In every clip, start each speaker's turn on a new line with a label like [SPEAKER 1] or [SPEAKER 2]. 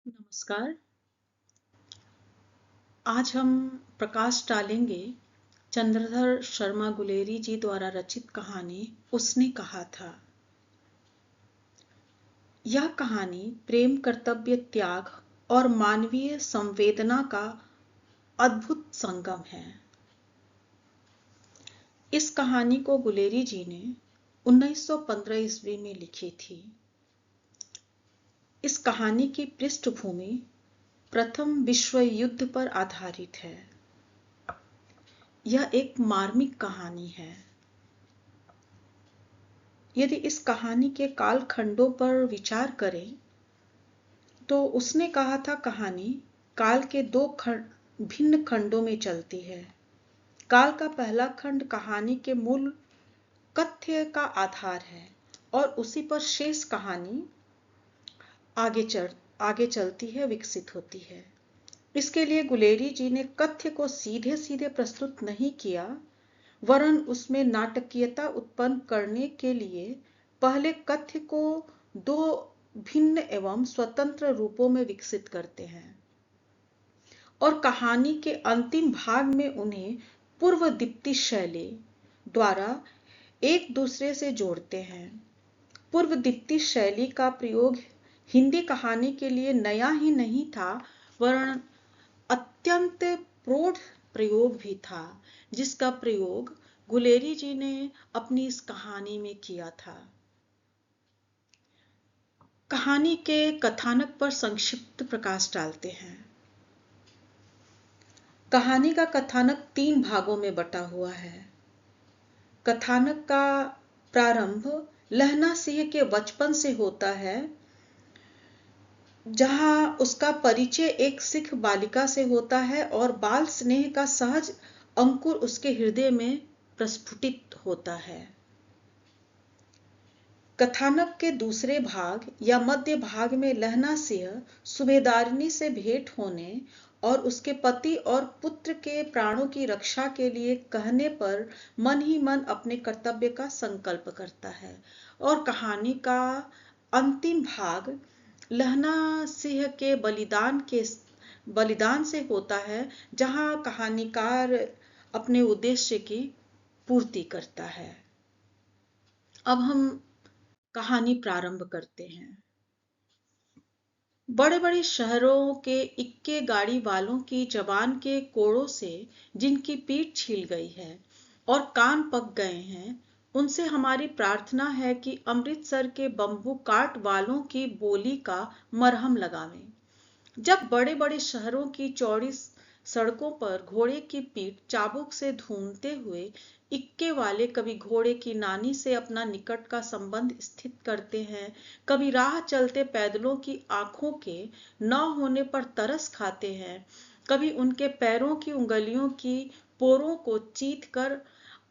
[SPEAKER 1] नमस्कार। आज हम प्रकाश डालेंगे चंद्रधर शर्मा गुलेरी जी द्वारा रचित कहानी उसने कहा था। यह कहानी प्रेम, कर्तव्य, त्याग और मानवीय संवेदना का अद्भुत संगम है। इस कहानी को गुलेरी जी ने 1915 ईस्वी में लिखी थी। इस कहानी की पृष्ठभूमि प्रथम विश्व युद्ध पर आधारित है। यह एक मार्मिक कहानी है। यदि इस कहानी के कालखंडों पर विचार करें तो उसने कहा था कहानी काल के दो भिन्न खंडों में चलती है। काल का पहला खंड कहानी के मूल कथ्य का आधार है और उसी पर शेष कहानी आगे चलती है, विकसित होती है। इसके लिए गुलेरी जी ने कथ्य को सीधे सीधे प्रस्तुत नहीं किया, वरन उसमें नाटकीयता उत्पन्न करने के लिए पहले कथ्य को दो भिन्न एवं स्वतंत्र रूपों में विकसित करते हैं और कहानी के अंतिम भाग में उन्हें पूर्वदीप्ति शैली द्वारा एक दूसरे से जोड़ते हैं। पूर्वदीप्ति शैली का प्रयोग हिंदी कहानी के लिए नया ही नहीं था, वरन अत्यंत प्रौढ़ प्रयोग भी था, जिसका प्रयोग गुलेरी जी ने अपनी इस कहानी में किया था। कहानी के कथानक पर संक्षिप्त प्रकाश डालते हैं। कहानी का कथानक 3 भागों में बटा हुआ है। कथानक का प्रारंभ लहना सिंह के बचपन से होता है, जहां उसका परिचय एक सिख बालिका से होता है और बाल स्नेह का सहज अंकुर उसके हृदय में प्रस्फुटित होता है। कथानक के दूसरे भाग या मध्य भाग में लहना सिंह सूबेदारनी से भेंट होने और उसके पति और पुत्र के प्राणों की रक्षा के लिए कहने पर मन ही मन अपने कर्तव्य का संकल्प करता है। और कहानी का अंतिम भाग लहना सिंह के बलिदान से होता है, जहां कहानीकार अपने उद्देश्य की पूर्ति करता है। अब हम कहानी प्रारंभ करते हैं। बड़े बड़े शहरों के इक्के गाड़ी वालों की जबान के कोड़ों से जिनकी पीठ छिल गई है और कान पक गए हैं, उनसे हमारी प्रार्थना है कि अमृतसर के बम्बू काट वालों की बोली का मरहम लगावें। जब बड़े बड़े शहरों की चौड़ी सड़कों पर घोड़े की पीठ चाबुक से ढूंढते हुए इक्के वाले कभी घोड़े की नानी से अपना निकट का संबंध स्थित करते हैं, कभी राह चलते पैदलों की आंखों के न होने पर तरस खाते हैं, कभी उनके पैरों की उंगलियों की पोरों को चीथ कर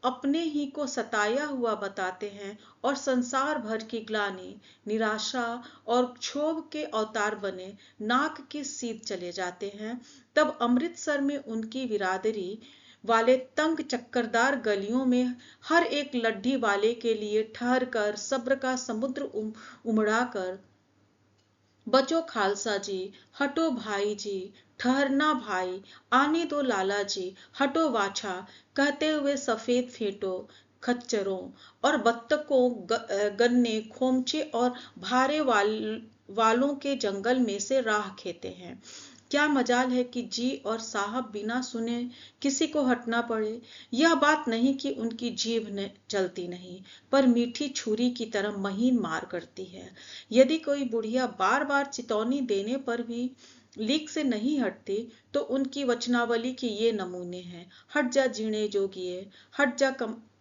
[SPEAKER 1] अपने ही को सताया हुआ बताते हैं और संसार भर की ग्लानि, निराशा और क्षोभ के अवतार बने नाक की सीध चले जाते हैं। तब अमृतसर में उनकी बिरादरी वाले तंग चक्करदार गलियों में हर एक लड्ढी वाले के लिए ठहर कर सब्र का समुद्र उमड़ा कर, बचो खालसा जी, हटो भाई जी, ठहरना भाई, आने दो लाला जी, हटो वाछा, कहते हुए सफेद फेंटों, खच्चरों और बत्तकों, गन्ने, खोमचे और भारे वालों के जंगल में से राह खेते हैं। क्या मजाल है कि जी और साहब बिना सुने किसी को हटना पड़े। यह बात नहीं कि उनकी जीभ ने चलती नहीं, पर मीठी छुरी की तरह महीन मार करती है। यदि कोई बुढ़िया बार बार चितौनी देने पर भी लीक से नहीं हटती, तो उनकी वचनावली के ये नमूने हैं। हट जा जीणे जोगिए, हट जा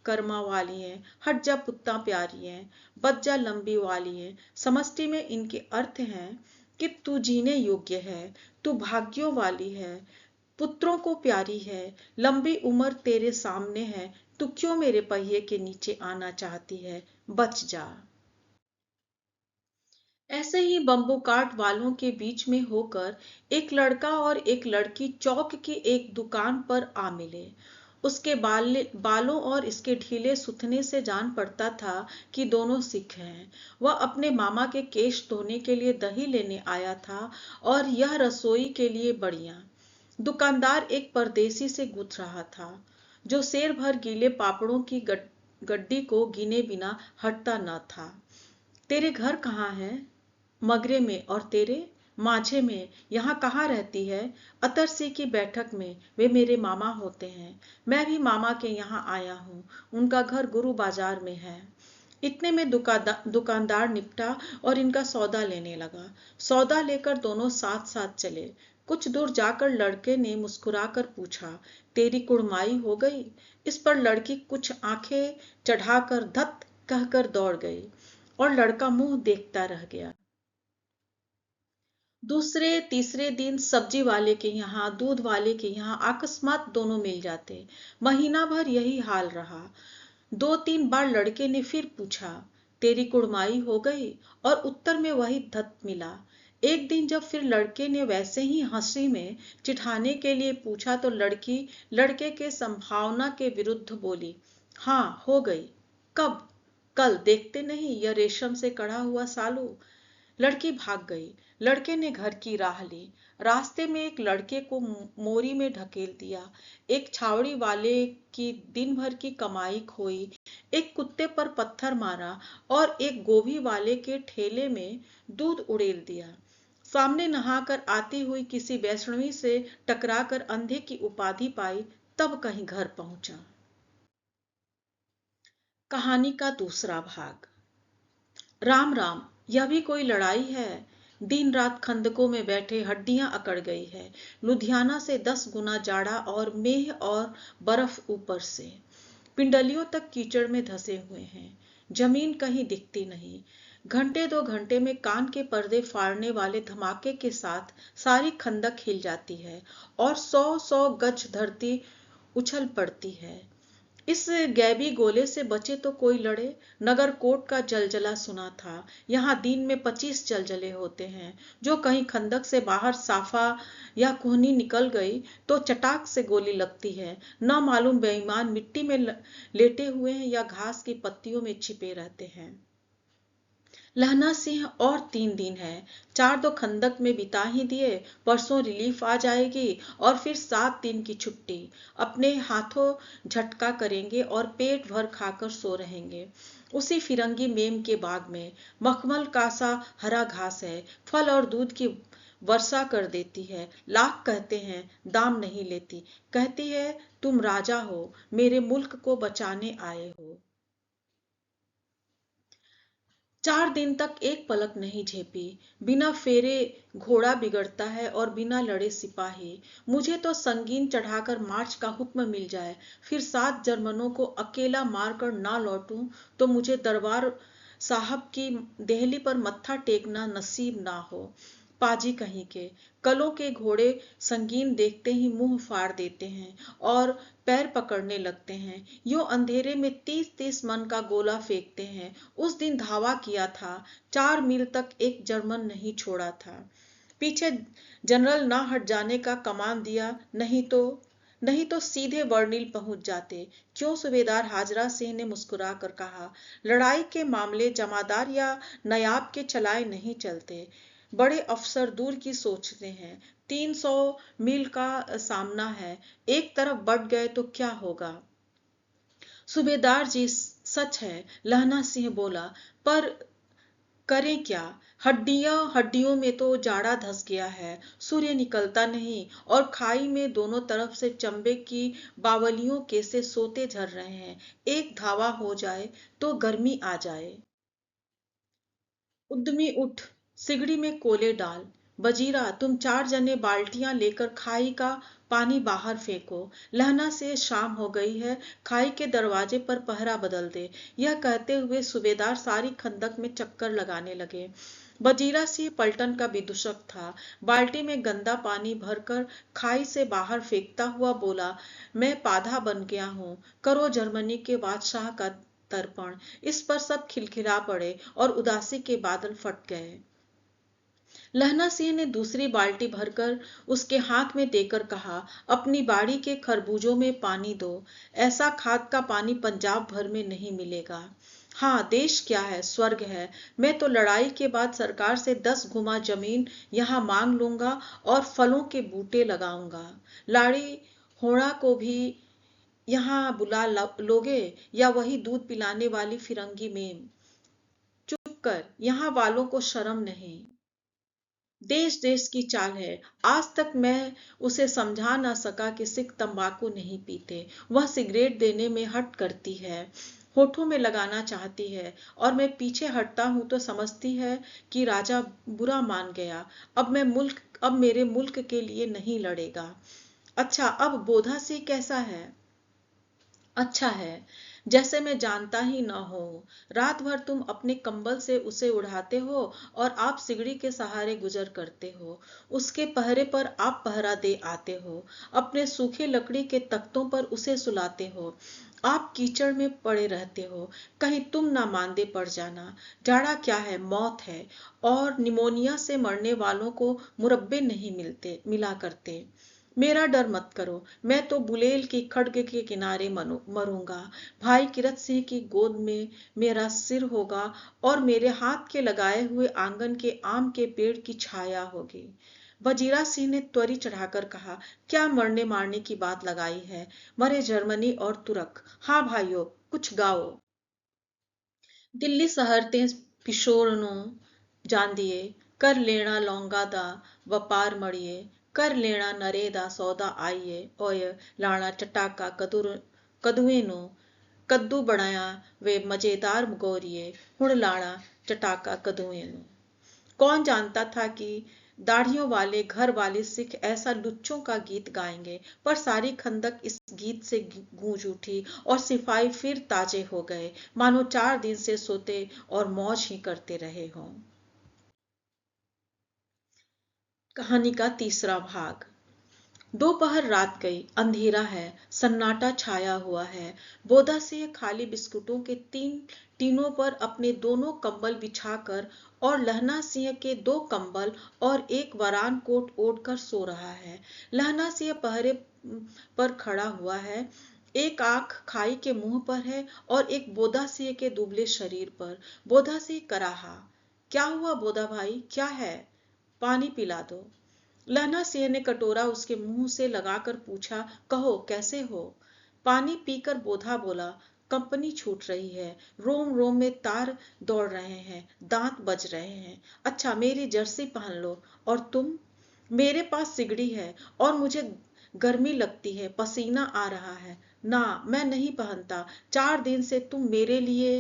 [SPEAKER 1] कर्मा वाली है, हट जा पुत्ता प्यारी है, बच जा लंबी वाली है। समष्टि में इनके अर्थ हैं कि तू जीने योग्य है, तू भाग्यों वाली है, पुत्रों को प्यारी है, लंबी उम्र तेरे सामने है, तू क्यों मेरे पहिए के नीचे आना चाहती है, बच जा। ऐसे ही बम्बू काट वालों के बीच में होकर एक लड़का और एक लड़की चौक की एक दुकान पर आ मिले। उसके बालों और इसके ढीले सुथने से जान पड़ता था कि दोनों सिख हैं। वह अपने मामा के केश धोने के लिए दही लेने आया था और यह रसोई के लिए बड़ियां। दुकानदार एक परदेसी से गुथ रहा था जो शेर भर गीले पापड़ों की गड्डी को गिने बिना हटता न था। तेरे घर कहाँ है? मगरे में। और तेरे? माझे में। यहाँ कहाँ रहती है? अतरसी की बैठक में। वे मेरे मामा होते हैं। मैं भी मामा के यहाँ आया हूँ। उनका घर गुरु बाजार में है। इतने में दुकानदार निपटा और इनका सौदा लेने लगा। सौदा लेकर दोनों साथ साथ चले। कुछ दूर जाकर लड़के ने मुस्कुराकर पूछा, तेरी कुड़माई हो गई? इस पर लड़की कुछ आंखें चढ़ाकर धत कहकर दौड़ गई और लड़का मुंह देखता रह गया। दूसरे तीसरे दिन सब्जी वाले के यहाँ, दूध वाले के यहाँ अकस्मात दोनों मिल जाते। महीना भर यही हाल रहा। 2-3 बार लड़के ने फिर पूछा, तेरी कुड़माई हो गई? और उत्तर में वही धत मिला। एक दिन जब फिर लड़के ने वैसे ही हंसी में चिढ़ाने के लिए पूछा तो लड़की लड़के के संभावना के विरुद्ध बोली, हाँ हो गई। कब? कल। देखते नहीं यह रेशम से कढ़ा हुआ सालू? लड़की भाग गई। लड़के ने घर की राह ली। रास्ते में एक लड़के को मोरी में ढकेल दिया। एक छावड़ी वाले की दिन भर की कमाई खोई। एक कुत्ते पर पत्थर मारा और एक गोभी वाले के ठेले में दूध उड़ेल दिया। सामने नहाकर आती हुई किसी वैष्णवी से टकराकर अंधे की उपाधि पाई, तब कहीं घर पहुंचा। कहानी का दूसरा भाग। राम राम, यह भी कोई लड़ाई है? दिन रात खंदकों में बैठे हड्डियां अकड़ गई है। लुधियाना से 10 गुना जाड़ा और मेह और बर्फ ऊपर से। पिंडलियों तक कीचड़ में धंसे हुए हैं। जमीन कहीं दिखती नहीं। घंटे 2 घंटे में कान के पर्दे फाड़ने वाले धमाके के साथ सारी खंदक हिल जाती है और 100-100 गज धरती उछल पड़ती है। इस गैबी गोले से बचे तो कोई लड़े। नगरकोट का जलजला सुना था। यहाँ दिन में 25 जलजले होते हैं। जो कहीं खंदक से बाहर साफा या कोहनी निकल गई तो चटाक से गोली लगती है। न मालूम बेईमान मिट्टी में लेटे हुए हैं या घास की पत्तियों में छिपे रहते हैं। लहना सिंह और 3 दिन है। 4 तो खंदक में बिता ही दिए। परसों रिलीफ आ जाएगी और फिर 7 दिन की छुट्टी। अपने हाथों झटका करेंगे और पेट भर खाकर सो रहेंगे। उसी फिरंगी मेम के बाग में मखमल का सा हरा घास है। फल और दूध की वर्षा कर देती है। लाख कहते हैं, दाम नहीं लेती। कहती है, तुम राजा हो, मेरे मुल्क को बचाने आए हो। 4 दिन तक एक पलक नहीं झेपी। बिना फेरे घोड़ा बिगड़ता है और बिना लड़े सिपाही। मुझे तो संगीन चढ़ाकर मार्च का हुक्म मिल जाए, फिर 7 जर्मनों को अकेला मारकर ना लौटूं तो मुझे दरबार साहब की देहली पर मत्था टेकना नसीब ना हो। पाजी कहीं के कलों के घोड़े संगीन देखते ही मुंह फाड़ देते हैं और पैर पकड़ने लगते हैं। यूं अंधेरे में 30-30 मन का गोला फेंकते हैं। उस दिन धावा किया था। 4 मील तक एक जर्मन नहीं छोड़ा था। पीछे जनरल ना हट जाने का कमान दिया, नहीं तो सीधे वर्निल पहुंच जाते। क्यों? सूबेदार हाजरा सिंह ने मुस्कुरा कर कहा, लड़ाई के मामले जमादार या नयाब के चलाए नहीं चलते। बड़े अफसर दूर की सोचते हैं। 300 मील का सामना है। एक तरफ बढ़ गए तो क्या होगा? सूबेदार जी, सच है, लहना सिंह बोला, पर करें क्या? हड्डियां हड्डियों में तो जाड़ा धस गया है। सूर्य निकलता नहीं और खाई में दोनों तरफ से चंबे की बावलियों के से सोते झर रहे हैं। एक धावा हो जाए तो गर्मी आ जाए। उद्यमी उठ, सिगड़ी में कोले डाल। बजीरा, तुम 4 जने बाल्टियां लेकर खाई का पानी बाहर फेंको। लहना से शाम हो गई है, खाई के दरवाजे पर पहरा बदल दे। यह कहते हुए सूबेदार सारी खंदक में चक्कर लगाने लगे। बजीरा सिंह पलटन का विदूषक था। बाल्टी में गंदा पानी भरकर खाई से बाहर फेंकता हुआ बोला, मैं पाधा बन गया हूँ, करो जर्मनी के बादशाह का तर्पण। इस पर सब खिलखिला पड़े और उदासी के बादल फट गए। लहना सिंह ने दूसरी बाल्टी भरकर उसके हाथ में देकर कहा, अपनी बाड़ी के खरबूजों में पानी दो। ऐसा खाद का पानी पंजाब भर में नहीं मिलेगा। हाँ, देश क्या है, स्वर्ग है। मैं तो लड़ाई के बाद सरकार से 10 गुना जमीन यहाँ मांग लूंगा और फलों के बूटे लगाऊंगा। लाड़ी होड़ा को भी यहाँ बुला लोगे, या वही दूध पिलाने वाली फिरंगी मेम? चुप कर, यहाँ वालों को शर्म नहीं। देश देश की चाल है। आज तक मैं उसे समझा ना सका कि सिख तंबाकू नहीं पीते। वह सिगरेट देने में हट करती है, होठों में लगाना चाहती है, और मैं पीछे हटता हूं तो समझती है कि राजा बुरा मान गया। अब मेरे मुल्क के लिए नहीं लड़ेगा। अच्छा, अब बोधा सिंह कैसा है? अच्छा है, जैसे मैं जानता ही न हो। रात भर तुम अपने कंबल से उसे उड़ाते हो और आप सिगड़ी के सहारे गुजर करते हो। उसके पहरे पर आप पहरा दे आते हो। अपने सूखे लकड़ी के तख्तों पर उसे सुलाते हो। आप कीचड़ में पड़े रहते हो, कहीं तुम ना मांदे पड़ जाना। जाड़ा क्या है, मौत है। और निमोनिया से मरने वालों को मुरब्बे नहीं मिला करते। मेरा डर मत करो, मैं तो बुलेल की खड्ग के किनारे मरूंगा। भाई किरत सिंह की गोद में मेरा सिर होगा और मेरे हाथ के लगाए हुए आंगन के आम के पेड़ की छाया होगी। वजीरा सिंह ने त्वरी चढ़ाकर कहा, क्या मरने मारने की बात लगाई है? मरे जर्मनी और तुर्क। हाँ भाइयों, कुछ गाओ। दिल्ली शहर ते पिशोरनो ਜਾਂਦੀਏ, कर लेना लौंगा दा ਵਪਾਰ ਮੜੀਏ, कर लेना नरे दा सौदा आईए, ओए लाना चटाका कदूए नो, कद्दू बनाया वे मजेदार गोरिए, हुण लाना चटाका कदूए नो। कौन जानता था कि दाढ़ियों वाले घर वाले सिख ऐसा लुच्चों का गीत गाएंगे। पर सारी खंदक इस गीत से गूंज उठी और सिपाही फिर ताजे हो गए, मानो 4 दिन से सोते और मौज ही करते रहे हों। कहानी का तीसरा भाग। दोपहर रात गई, अंधेरा है, सन्नाटा छाया हुआ है। बोधा सिंह खाली बिस्कुटों के 3 टीनों पर अपने दोनों कंबल बिछाकर और लहना सिंह के 2 कंबल और एक वरान कोट ओढ़कर सो रहा है। लहना सिंह पहरे पर खड़ा हुआ है, एक आंख खाई के मुंह पर है और एक बोधा सिंह के दुबले शरीर पर। बोधा सिंह कराहा, क्या हुआ बोधा भाई, क्या है? पानी पिला दो। लहना सिंह ने कटोरा उसके मुंह से लगाकर पूछा, कहो कैसे हो? पानी पीकर बोधा बोला, कंपनी छूट रही है, रोम रोम में तार दौड़ रहे हैं, दांत बज रहे हैं। अच्छा, मेरी जर्सी पहन लो। और तुम? मेरे पास सिगड़ी है और मुझे गर्मी लगती है, पसीना आ रहा है। ना, मैं नहीं पहनता। 4 दिन से तुम मेरे लिए।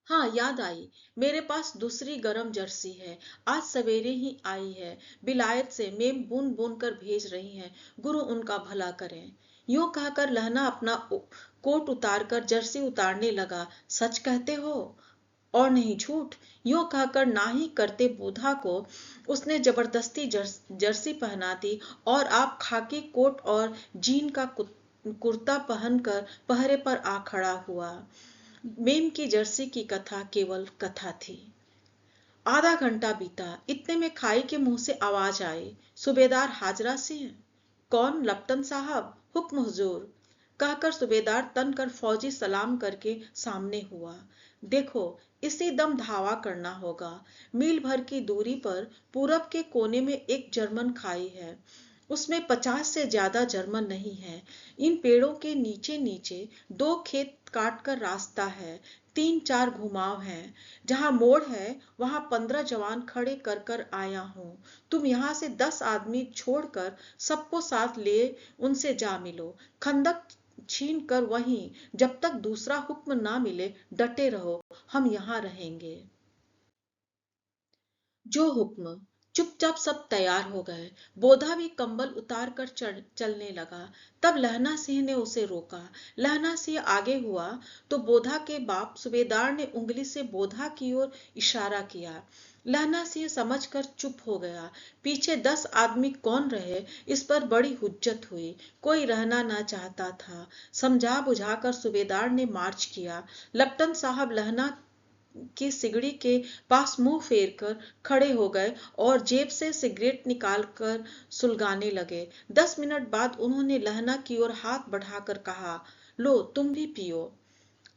[SPEAKER 1] हाँ, याद आई, मेरे पास दूसरी गरम जर्सी है, आज सवेरे ही आई है। बिलायत से मेम बुन बुन कर भेज रही हैं, गुरु उनका भला करें। यूं कहकर लहना अपना कोट उतारकर जर्सी उतारने लगा। सच कहते हो और नहीं झूठ? यूं कहकर ना ही करते बोधा को उसने जबरदस्ती जर्सी पहना दी और आप खाकी कोट और जीन का कुर्ता पहनकर पहरे पर आ खड़ा हुआ। मेम की जर्सी की कथा केवल कथा थी। आधा घंटा बीता, इतने में खाई के मुंह से आवाज आई, सूबेदार हाजरा सिंह। कौन? लप्टन साहब, हुक्म हुजूर, कहकर सूबेदार तन कर फौजी सलाम करके सामने हुआ। देखो, इसी दम धावा करना होगा। मील भर की दूरी पर पूरब के कोने में एक जर्मन खाई है, उसमें 50 से ज्यादा जर्मन नहीं है। इन पेड़ों के नीचे नीचे 2 खेत काट कर रास्ता है, 3-4 घुमाव हैं। जहां मोड़ है वहां 15 जवान खड़े कर कर आया हूं। तुम यहां से 10 आदमी छोड़कर सबको साथ ले उनसे जा मिलो। खंदक छीन कर वहीं, जब तक दूसरा हुक्म ना मिले डटे रहो, हम यहां रहेंगे। जो हुक्म। चुपचाप सब तैयार हो गए। बोधा भी कंबल उतार कर चलने लगा। तब लहना सिंह ने उसे रोका। लहना सिंह आगे हुआ तो बोधा के बाप सूबेदार ने उंगली से बोधा की ओर इशारा किया। लहना सिंह समझकर चुप हो गया। पीछे 10 आदमी कौन रहे, इस पर बड़ी हुज्जत हुई। कोई रहना ना चाहता था। समझा बुझाकर सूबेदार ने मार्च किया। लप्टन साहब लहना की सिगड़ी के पास मुंह फेर कर खड़े हो गए और जेब से सिगरेट निकालकर सुलगाने लगे। 10 मिनट बाद उन्होंने लहना की ओर हाथ बढ़ाकर कहा, लो तुम भी पियो।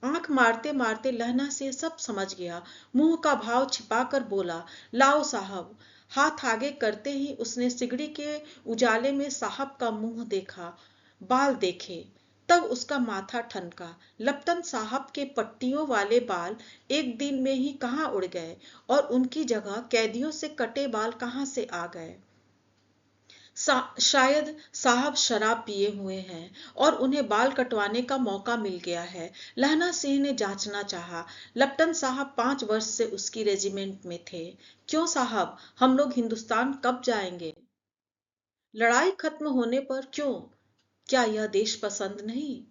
[SPEAKER 1] आंख मारते मारते लहना से सब समझ गया। मुंह का भाव छिपाकर बोला, लाओ साहब। हाथ आगे करते ही उसने सिगड़ी के उजाले में साहब का मुंह देखा, बाल देखे। तब उसका माथा ठनका। लपटन साहब के पट्टियों वाले बाल एक दिन में ही कहाँ उड़ गए और उनकी जगह कैदियों से कटे बाल कहाँ से आ गए। शायद साहब शराब पिए हुए हैं और उन्हें बाल कटवाने का मौका मिल गया है। लहना सिंह ने जांचना चाहा। लपटन साहब 5 वर्ष से उसकी रेजिमेंट में थे। क्यों साहब, हम लोग हिंदुस्तान कब जाएंगे? लड़ाई खत्म होने पर। क्यों? क्या यह देश पसंद नहीं?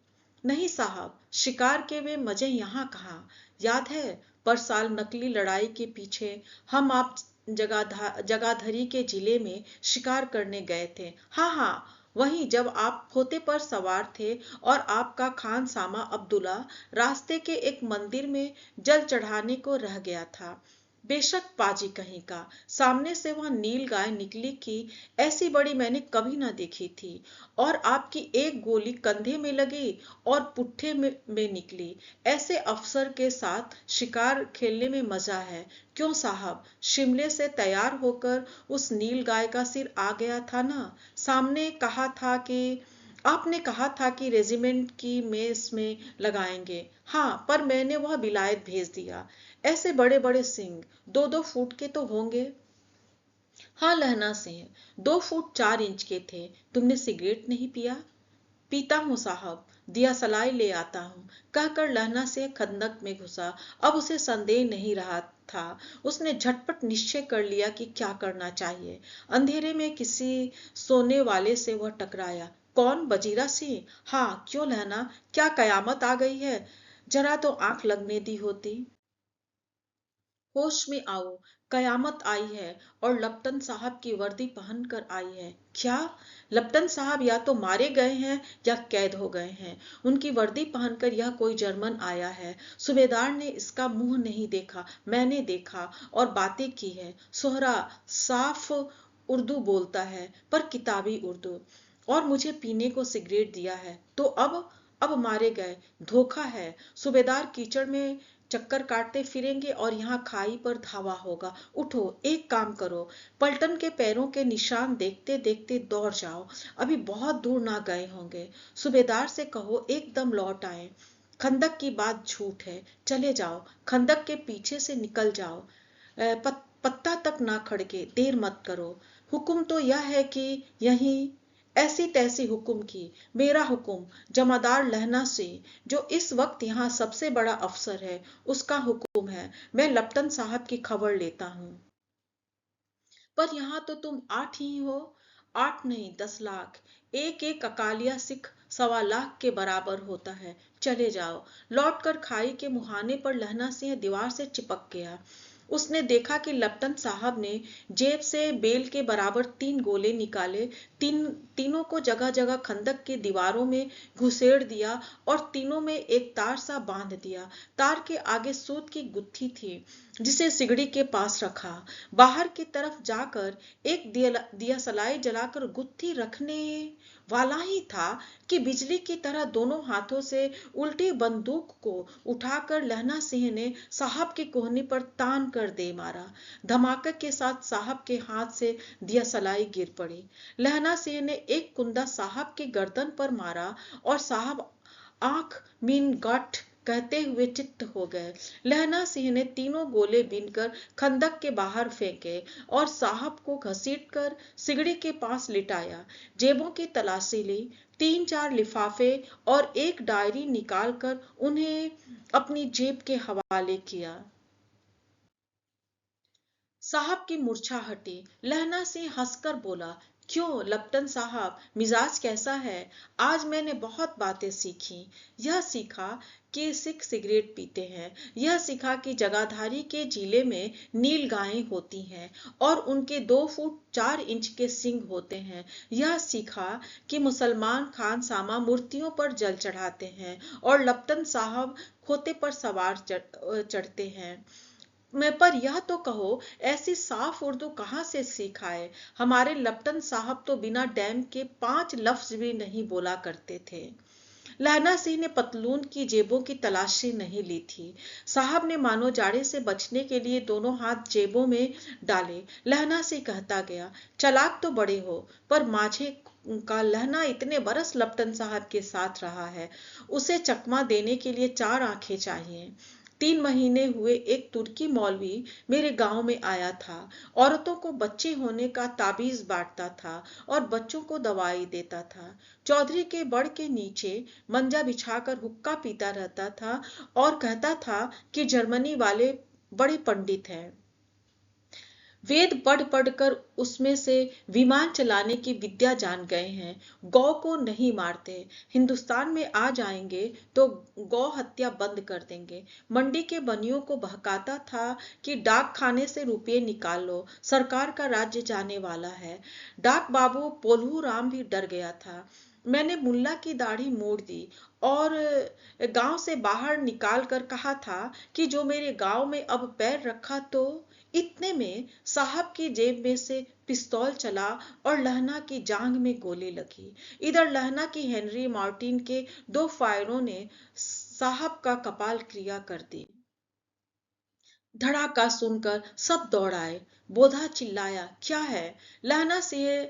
[SPEAKER 1] नहीं साहब, शिकार के वे मजे यहाँ कहाँ। याद है पर साल नकली लड़ाई के पीछे हम आप जगाधरी के जिले में शिकार करने गए थे। हाँ हाँ, वही जब आप पोते पर सवार थे और आपका खान सामा अब्दुल्ला रास्ते के एक मंदिर में जल चढ़ाने को रह गया था। बेशक पाजी कहीं का, सामने से वह नील गाय निकली कि ऐसी बड़ी मैंने कभी ना देखी थी। और आपकी एक गोली कंधे में लगी और पुट्ठे में निकली। ऐसे अफसर के साथ शिकार खेलने में मजा है। क्यों साहब, शिमले से तैयार होकर उस नील गाय का सिर आ गया था ना। सामने कहा था कि आपने कहा था कि रेजिमेंट की मेस में लगाएंगे। हाँ, पर मैंने वह विलायत भेज दिया। ऐसे बड़े बड़े सिंह 2-2 फुट के तो होंगे। हाँ लहना सिंह 2 फुट 4 इंच के थे। तुमने सिगरेट नहीं पिया? पीता हूँ साहब, दिया सलाई ले आता हूँ, कहकर लहना से खंदक में घुसा। अब उसे संदेह नहीं रहा था। उसने झटपट निश्चय कर लिया कि क्या करना चाहिए। अंधेरे में किसी सोने वाले से वह टकराया। कौन? बजीरा सिंह? हाँ, क्यों लहना, क्या कयामत आ गई है? जरा तो आंख लगने दी होती। होश में आओ, कयामत आई है और लपटन साहब की वर्दी पहनकर आई है। क्या? लपटन साहब या तो मारे गए हैं या कैद हो गए हैं। उनकी वर्दी पहनकर यह कोई जर्मन आया है। सूबेदार ने इसका मुंह नहीं देखा, मैंने देखा और बातें की है। सोहरा साफ उर्दू बोलता है, पर किताबी उर्दू। और मुझे पीने को सिगरेट दिया है। तो अब मारे गए। धोखा है। सूबेदार कीचड़ में चक्कर काटते फिरेंगे और यहाँ खाई पर धावा होगा। उठो, एक काम करो, पलटन के पैरों के निशान देखते देखते दौड़ जाओ। अभी बहुत दूर ना गए होंगे। सूबेदार से कहो एकदम लौट आए। खंदक की बात झूठ है। चले जाओ, खंदक के पीछे से निकल जाओ। पत्ता तक ना खड़के, देर मत करो। हुक्म तो यह है कि यहीं ऐसी तैसी हुक्म की। मेरा हुक्म जमादार लहना से, जो इस वक्त यहाँ सबसे बड़ा अफसर है, उसका हुक्म है। मैं लपटन साहब की खबर लेता हूँ। पर यहाँ तो तुम 8 ही हो। 8 नहीं, 10 लाख। एक एक अकालिया सिख 1.25 लाख के बराबर होता है। चले जाओ। लौटकर खाई के मुहाने पर लहना सिंह दीवार से चिपक गया। उसने देखा कि लपटन साहब ने जेब से बेल के बराबर 3 गोले निकाले। तीनों को जगह जगह खंदक की दीवारों में घुसेड़ दिया और तीनों में एक तार सा बांध दिया। तार के आगे सूत की गुत्थी थी, जिसे सिगड़ी के पास रखा। बाहर की तरफ जाकर एक दिया सलाई जलाकर गुत्थी रखने वाला ही था कि बिजली की तरह दोनों हाथों से उल्टी बंदूक को उठाकर लहना सिंह ने साहब की कोहनी पर तान कर दे मारा। धमाके के साथ साहब के हाथ से दिया सलाई गिर पड़ी। लहना सिंह ने एक कुंदा साहब की गर्दन पर मारा और साहब आंख मीन गट कहते हुए चित्त हो गए। लहना सिंह ने तीनों गोले बीनकर खंदक के बाहर फेंके और साहब को घसीटकर सिगड़ी के पास लिटाया। जेबों की तलाशी ली। 3-4 लिफाफे और एक डायरी निकालकर उन्हें अपनी जेब के हवाले किया। साहब की मूर्छा हटी। लहना सिंह हंसकर बोला, क्यों लप्टन साहब, मिजाज कैसा है? आज मैंने बहुत बातें सीखी। यह सीखा कि सिख सिगरेट पीते हैं, यह सीखा कि जगाधारी के जिले में नील गायें होती हैं और उनके 2 फुट 4 इंच के सींग होते हैं। यह सीखा कि मुसलमान खान सामा मूर्तियों पर जल चढ़ाते हैं और लप्टन साहब खोते पर सवार चढ़ते हैं। मैं पर यह तो कहो, ऐसी साफ उर्दू कहाँ से सीख आए? हमारे लप्टन साहब तो बिना डैम के 5 लफ्ज भी नहीं बोला करते थे। लहना सिंह ने पतलून की जेबों की तलाशी नहीं ली थी। साहब ने मानो जाड़े से बचने के लिए दोनों हाथ जेबों में डाले। लहना सिंह कहता गया, चालाक तो बड़े हो, पर माझे का लहना इतने बरस लप्टन साहब के साथ रहा है, उसे चकमा देने के लिए 4 आंखें चाहिए। 3 महीने हुए एक तुर्की मौलवी मेरे गांव में आया था। औरतों को बच्चे होने का ताबीज बांटता था और बच्चों को दवाई देता था। चौधरी के बड़ के नीचे मंजा बिछाकर हुक्का पीता रहता था और कहता था कि जर्मनी वाले बड़े पंडित हैं। वेद पढ़ पढ़ कर उसमें से विमान चलाने की विद्या जान गए हैं। गौ को नहीं मारते, हिंदुस्तान में आ जाएंगे तो गौ हत्या बंद कर देंगे। मंडी के बनियों को बहकाता था कि डाक खाने से रुपये निकाल लो, सरकार का राज्य जाने वाला है। डाक बाबू पोल्हू राम भी डर गया था। मैंने मुल्ला की दाढ़ी मोड़ दी और गांव से बाहर निकाल कर कहा था कि जो मेरे गांव में अब पैर रखा तो। इतने में साहब की जेब में से पिस्तौल चला और लहना की जांघ में गोली लगी। इधर लहना की हेनरी मार्टिन के 2 फायरों ने साहब का कपाल क्रिया कर दी। धड़ाका सुनकर सब दौड़ आए। बोधा चिल्लाया, क्या है? लहना सिंह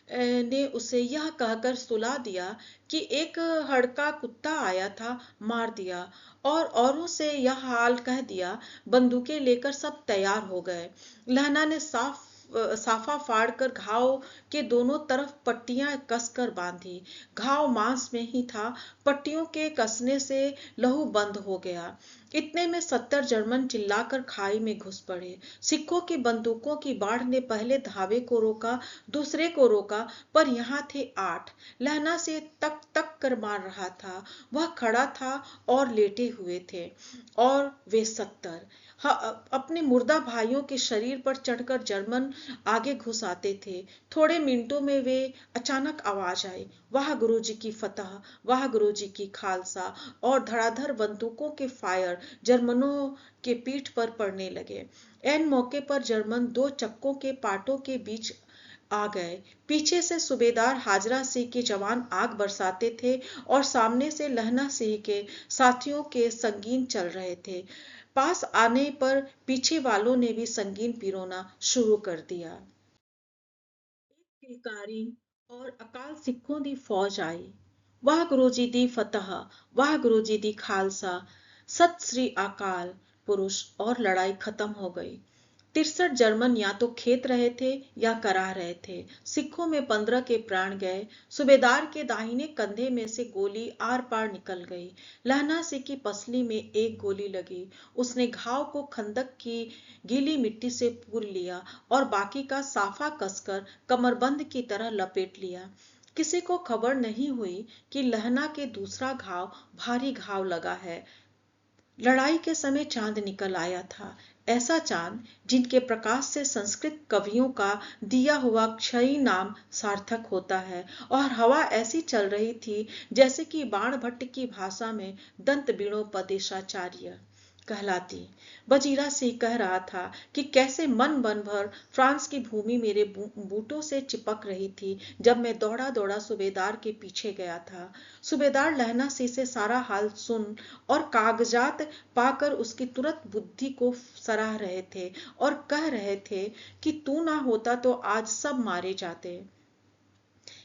[SPEAKER 1] ने उसे यह कहकर सुला दिया कि एक हड़का कुत्ता आया था, मार दिया। और औरों से यह हाल कह दिया। बंदूकें लेकर सब तैयार हो गए। लहना ने साफा फाड़कर घाव के दोनों तरफ पट्टियां कसकर बांधी। घाव मांस में ही था, पट्टियों के कसने से लहू बंद हो गया। इतने में 70 जर्मन चिल्लाकर खाई में घुस पड़े। सिखों की बंदूकों की बाढ़ ने पहले धावे को रोका, दूसरे को रोका, पर यहाँ थे 8। लहना से तक तक कर मार रहा था। वह खड़ा था और लेटे हुए थे और वे 70। अपने मुर्दा भाइयों के शरीर पर चढ़कर जर्मन आगे घुस आते थे। थोड़े मिनटों में वे अचानक आवाज आई, वाह गुरुजी की फतह, वाह गुरुजी की खालसा, और धड़ाधड़ बंदूकों के फायर जर्मनों के पीठ पर पड़ने लगे। ऐन मौके पर जर्मन 2 चक्कों के पाटों के बीच आ गए। पीछे से सूबेदार हाजरा सिंह के जवान आग बरसाते थे और सामने से लहना सिंह के साथियों के संगीन चल रहे थे। पास आने पर पीछे वालों ने भी संगीन पिरोना शुरू कर दिया। किलकारी और अकाल सिखों दी फौज आई। वाह गुरु जी दी फतह, वाह गुरु जी दी खालसा, सत श्री अकाल। पुरुष और लड़ाई खत्म हो गई। 63 जर्मन या तो खेत रहे थे या करा रहे थे। सिखों में 15 के प्राण गए। सूबेदार के दाहिने कंधे में से गोली आर पार निकल गई। लहना सिंह की पसली में एक गोली लगी। उसने घाव को खंदक की गीली मिट्टी से पूर लिया और बाकी का साफा कसकर कमरबंद की तरह लपेट लिया। किसी को खबर नहीं हुई कि लहना के दूसरा घाव भारी घाव लगा है। लड़ाई के समय चांद निकल आया था, ऐसा चांद जिनके प्रकाश से संस्कृत कवियों का दिया हुआ क्षयी नाम सार्थक होता है। और हवा ऐसी चल रही थी जैसे कि बाण भट्ट की भाषा में दंत बिणोपदेशाचार्य कहलाती। वजीरा सिंह कह रहा था कि कैसे मन बन भर फ्रांस की भूमि मेरे बूटों से चिपक रही थी जब मैं दौड़ा दौड़ा सूबेदार के पीछे गया था। सूबेदार लहना सिंह से सारा हाल सुन और कागजात पाकर उसकी तुरंत बुद्धि को सराह रहे थे और कह रहे थे कि तू ना होता तो आज सब मारे जाते।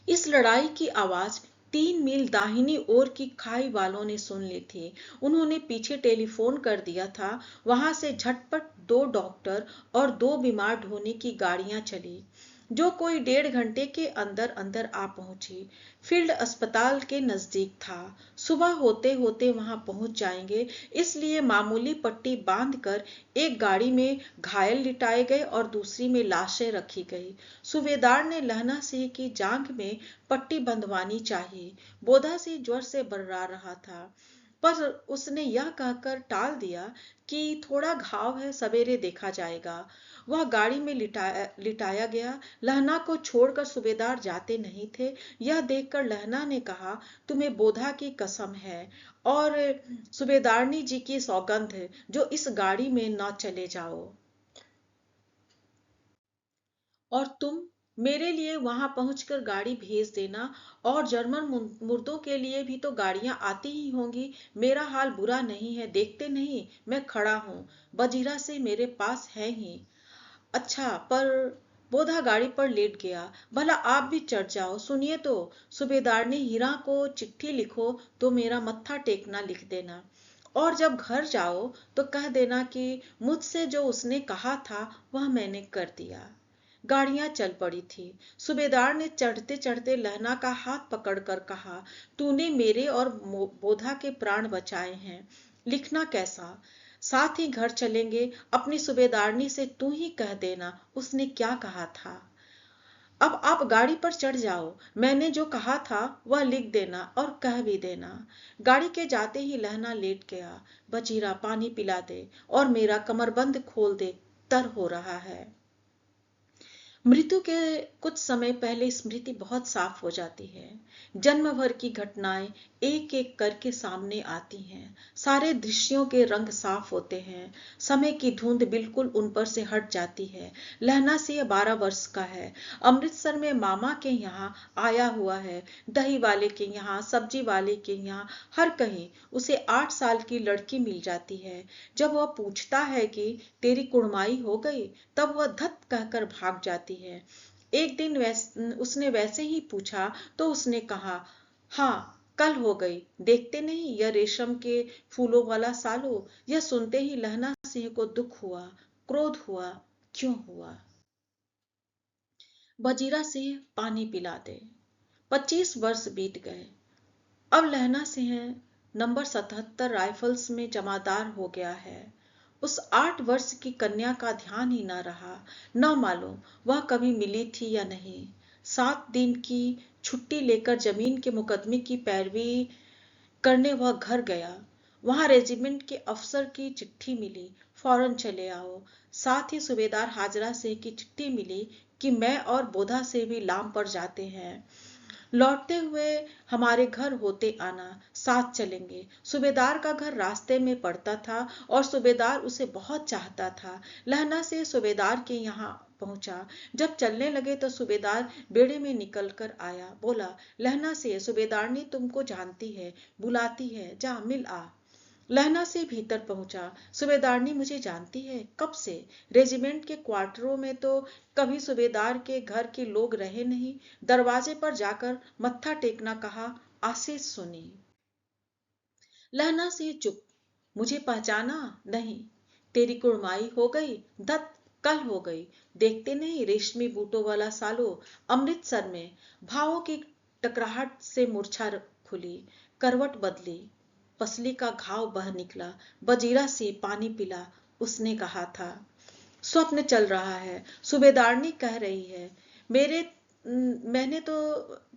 [SPEAKER 1] इस लड़ाई की आवाज 3 मील दाहिनी ओर की खाई वालों ने सुन ली थी। उन्होंने पीछे टेलीफोन कर दिया था। वहां से झटपट 2 डॉक्टर और 2 बीमार ढोने की गाड़ियां चली। जो कोई 1.5 घंटे के अंदर अंदर आ पहुंची। फील्ड अस्पताल के नजदीक था। सुबह होते होते वहां पहुंच जाएंगे, इसलिए मामूली पट्टी बांधकर एक गाड़ी में घायल लिटाए गए और दूसरी में लाशें रखी गई। सूबेदार ने लहना सिंह की जांघ में पट्टी बंधवानी चाहिए। बोधा सिंह ज्वर से बर्रा रहा था, पर उसने यह कहकर टाल दिया कि थोड़ा घाव है, सवेरे देखा जाएगा। वह गाड़ी में लिटाया गया। लहना को छोड़कर सूबेदार जाते नहीं थे। यह देखकर लहना ने कहा, तुम्हें बोधा की कसम है और सूबेदारनी जी की सौगंध है, जो इस गाड़ी में न चले जाओ। और तुम मेरे लिए वहां पहुंचकर गाड़ी भेज देना। और जर्मन मुर्दों के लिए भी तो गाड़ियां आती ही होंगी। मेरा हाल बुरा नहीं है, देखते नहीं मैं खड़ा हूं। बजीरा से मेरे पास है ही। अच्छा, पर बोधा गाड़ी पर लेट गया। भला आप भी चढ़ जाओ। सुनिए तो, सूबेदारनी हीरा को चिट्ठी लिखो तो मेरा मत्था टेकना लिख देना। और जब घर जाओ तो कह देना कि मुझसे जो उसने कहा था वह मैंने कर दिया। गाड़ियां चल पड़ी थी। सूबेदार ने चढ़ते चढ़ते लहना का हाथ पकड़कर कहा, तूने मेरे और बोधा के प्राण बचाए हैं। लिखना कैसा? साथ ही घर चलेंगे। अपनी सूबेदारनी से तू ही कह देना उसने क्या कहा था। अब आप गाड़ी पर चढ़ जाओ। मैंने जो कहा था वह लिख देना और कह भी देना। गाड़ी के जाते ही लहना लेट गया। बजीरा, पानी पिला दे और मेरा कमरबंद खोल दे, तर हो रहा है। मृत्यु के कुछ समय पहले स्मृति बहुत साफ हो जाती है। जन्म भर की घटनाएं एक एक करके सामने आती हैं। सारे दृश्यों के रंग साफ होते हैं। समय की धुंध बिल्कुल उन पर से हट जाती है। लहना सिंह 12 वर्ष का है। अमृतसर में मामा के यहाँ आया हुआ है। दही वाले के यहाँ, सब्जी वाले के यहाँ, हर कहीं उसे 8 साल की लड़की मिल जाती है। जब वह पूछता है कि तेरी कुड़माई हो गई, तब वह धत कहकर भाग जाती है। एक दिन उसने वैसे ही पूछा तो उसने कहा, हाँ कल हो गई। देखते नहीं यह रेशम के फूलों वाला सालो। यह सुनते ही लहना सिंह को दुख हुआ, क्रोध हुआ। क्यों हुआ? बजीरा सिंह, पानी पिला दे। 25 वर्ष बीत गए। अब लहना सिंह नंबर 77 राइफल्स में जमादार हो गया है। उस 8 वर्ष की कन्या का ध्यान ही न रहा। न मालूम वह कभी मिली थी या नहीं। 7 दिन की छुट्टी लेकर जमीन के मुकदमे की पैरवी करने वह घर गया। वहां रेजिमेंट के अफसर की चिट्ठी मिली, फौरन चले आओ। साथ ही सूबेदार हाजरा सिंह की चिट्ठी मिली कि मैं और बोधा से भी लाम पर जाते हैं। लौटते हुए हमारे घर होते आना, साथ चलेंगे। सूबेदार का घर रास्ते में पड़ता था और सूबेदार उसे बहुत चाहता था। लहना से सूबेदार के यहाँ पहुंचा। जब चलने लगे तो सूबेदार बेड़े में निकल कर आया। बोला, लहना से सूबेदारनी तुमको जानती है, बुलाती है, जा मिल आ। लहना से भीतर पहुंचा। सूबेदारनी मुझे जानती है? कब से? रेजिमेंट के क्वार्टरों में तो कभी सूबेदार के घर के लोग रहे नहीं। दरवाजे पर जाकर मत्था टेकना कहा, आशीष सुनी। लहना से चुप। मुझे पहचाना नहीं? तेरी कुड़माई हो गई? दत्त, कल हो गई। देखते नहीं रेशमी बूटों वाला सालो। अमृतसर में भावों की टकराहट से मूर्छा खुली, करवट बदली, पसली का घाव बह निकला। बजीरा से पानी पिला, उसने कहा था। स्वप्न चल रहा है। सूबेदारनी कह रही है, मैंने तो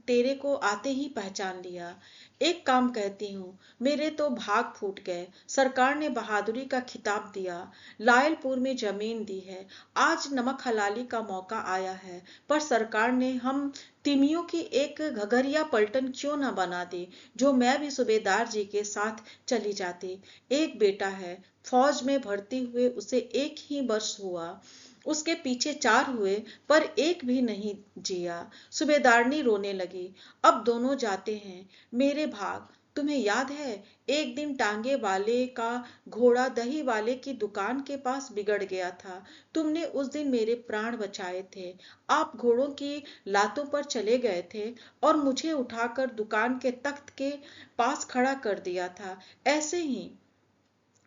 [SPEAKER 1] तेरे को आते ही पहचान लिया। एक काम कहती हूँ, मेरे तो भाग फूट गए। सरकार ने बहादुरी का खिताब दिया, लायलपुर में जमीन दी है। आज नमक हलाली का मौका आया है, पर सरकार ने हम तिमियों की एक घगरिया पलटन क्यों न बना दी, जो मैं भी सूबेदार जी के साथ चली जाती। एक बेटा है, फौज में भर्ती हुए उसे 1 ही वर्ष हुआ। उसके पीछे 4 हुए, पर एक भी नहीं जिया। सूबेदारनी रोने लगी। अब दोनों जाते हैं। मेरे भाग। तुम्हें याद है, एक दिन टांगे वाले का घोड़ा दही वाले की दुकान के पास बिगड़ गया था। तुमने उस दिन मेरे प्राण बचाए थे। आप घोड़ों की लातों पर चले गए थे और मुझे उठाकर दुकान के तख्त के पास खड़ा कर दिया था। ऐसे ही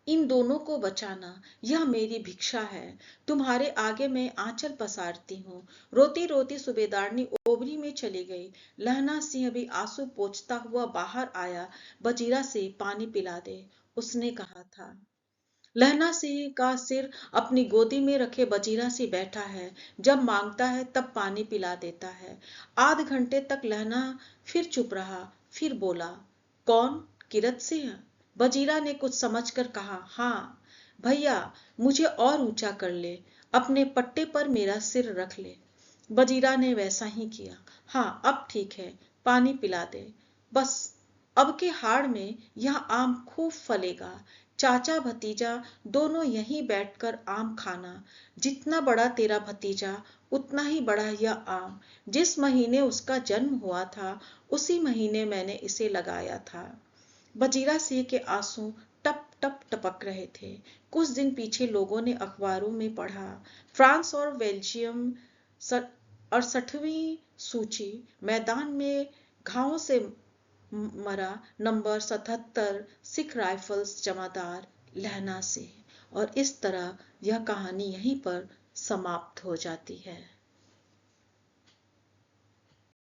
[SPEAKER 1] इन दोनों को बचाना यह मेरी भिक्षा है। तुम्हारे आगे मैं आंचल पसारती हूँ। रोती रोती सूबेदारनी ओबरी में चली गई। लहना सिंह भी आंसू पोंछता हुआ बाहर आया। वजीरा से पानी पिला दे, उसने कहा था। लहना सिंह का सिर अपनी गोदी में रखे वजीरा से बैठा है। जब मांगता है तब पानी पिला देता है। आध घंटे तक लहना फिर चुप रहा, फिर बोला, कौन? किरत सिंह? वजीरा ने कुछ समझकर कहा, हाँ भैया, मुझे और ऊंचा कर ले, अपने पट्टे पर मेरा सिर रख ले। वजीरा ने वैसा ही किया। हाँ, अब ठीक है, पानी पिला दे। बस अब के हाड़ में यह आम खूब फलेगा। चाचा भतीजा दोनों यहीं बैठकर आम खाना। जितना बड़ा तेरा भतीजा उतना ही बड़ा यह आम। जिस महीने उसका जन्म हुआ था उसी महीने मैंने इसे लगाया था। वजीरा सिंह के आंसू टप टप टपक रहे थे। कुछ दिन पीछे लोगों ने अखबारों में पढ़ा, फ्रांस और बेल्जियम 68वीं सूची, मैदान में घावों से मरा नंबर 77 सिख राइफल्स जमादार लहना सिंह। और इस तरह यह कहानी यहीं पर समाप्त हो जाती है।